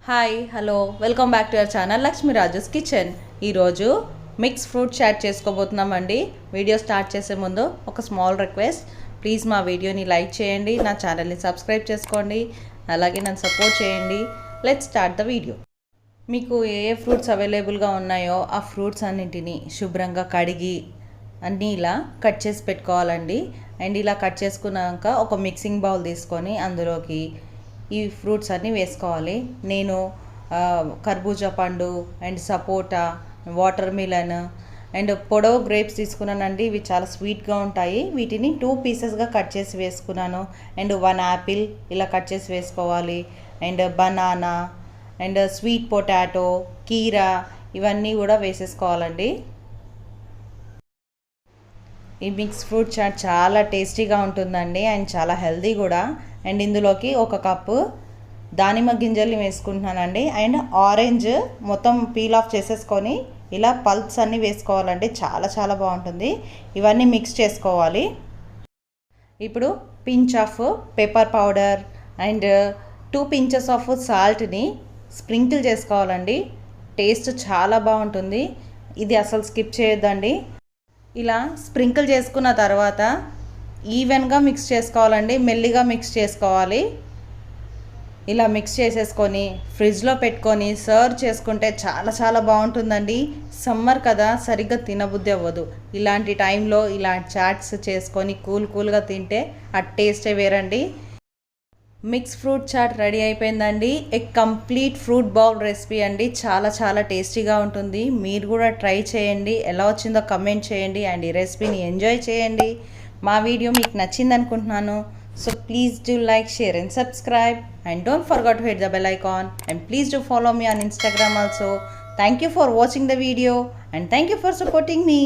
Hi hello welcome back to your channel Lakshmi Raju's kitchen. ఈరోజు mix fruit chat చేసుకోబోతున్నామండి. Video start చేసే ముందు ఒక స్మాల్ రిక్వెస్ట్, ప్లీజ్ మా వీడియోని లైక్ చేయండి, నా ఛానల్ని సబ్స్క్రైబ్ చేసుకోండి, అలాగే నన్ను సపోర్ట్ చేయండి. Let's start the video. మీకు ఏ ఏ ఫ్రూట్స్ అవైలబుల్గా ఉన్నాయో ఆ ఫ్రూట్స్ అన్నింటినీ శుభ్రంగా కడిగి అన్నీ ఇలా కట్ చేసి పెట్టుకోవాలండి. అండ్ ఇలా కట్ చేసుకున్నాక ఒక మిక్సింగ్ బౌల్ తీసుకొని అందులోకి ఈ ఫ్రూట్స్ అన్నీ వేసుకోవాలి. నేను కర్బూజా పండు and sapota, water melon and పొడవు గ్రేప్స్ తీసుకున్నానండి. ఇవి చాలా స్వీట్గా ఉంటాయి. వీటిని 2 పీసెస్గా కట్ చేసి వేసుకున్నాను. అండ్ 1 యాపిల్ ఇలా కట్ చేసి వేసుకోవాలి. And banana and sweet potato, కీరా ఇవన్నీ కూడా వేసేసుకోవాలండి. ఈ మిక్స్ ఫ్రూట్ చాట్ చాలా టేస్టీగా ఉంటుందండి అండ్ చాలా హెల్తీ కూడా. అండ్ ఇందులోకి 1 కప్పు దానిమ్మ గింజలు వేసుకుంటున్నానండి. అండ్ ఆరెంజ్ మొత్తం పీల్ ఆఫ్ చేసేసుకొని ఇలా పల్ప్స్ అన్నీ వేసుకోవాలండి. చాలా చాలా బాగుంటుంది. ఇవన్నీ మిక్స్ చేసుకోవాలి. ఇప్పుడు pinch of pepper powder and 2 pinches of సాల్ట్ని స్ప్రింకిల్ చేసుకోవాలండి. టేస్ట్ చాలా బాగుంటుంది. ఇది అసలు స్కిప్ చేయొద్దండి. ఇలా స్ప్రింకిల్ చేసుకున్న తర్వాత ఈవెన్గా మిక్స్ చేసుకోవాలండి. మెల్లిగా మిక్స్ చేసుకోవాలి. ఇలా మిక్స్ చేసేసుకొని ఫ్రిడ్జ్లో పెట్టుకొని సర్వ్ చేసుకుంటే చాలా చాలా బాగుంటుందండి. సమ్మర్ కదా, సరిగ్గా తినబుద్ధి అవ్వదు. ఇలాంటి టైంలో ఇలాంటి చాట్స్ చేసుకొని కూల్గా తింటే ఆ టేస్టే వేరండి. మిక్స్ ఫ్రూట్ చాట్ రెడీ అయిపోయిందండి. ఏ కంప్లీట్ ఫ్రూట్ బౌల్ రెసిపీ అండి. చాలా చాలా టేస్టీగా ఉంటుంది. మీరు కూడా ట్రై చేయండి. ఎలా వచ్చిందో కమెంట్ చేయండి అండ్ ఈ రెసిపీని ఎంజాయ్ చేయండి. మా వీడియో మీకు నచ్చింది అనుకుంటున్నాను. So please do like, share and subscribe and don't forget to hit the bell icon and please do follow me on Instagram also. Thank you for watching the video and thank you for supporting me.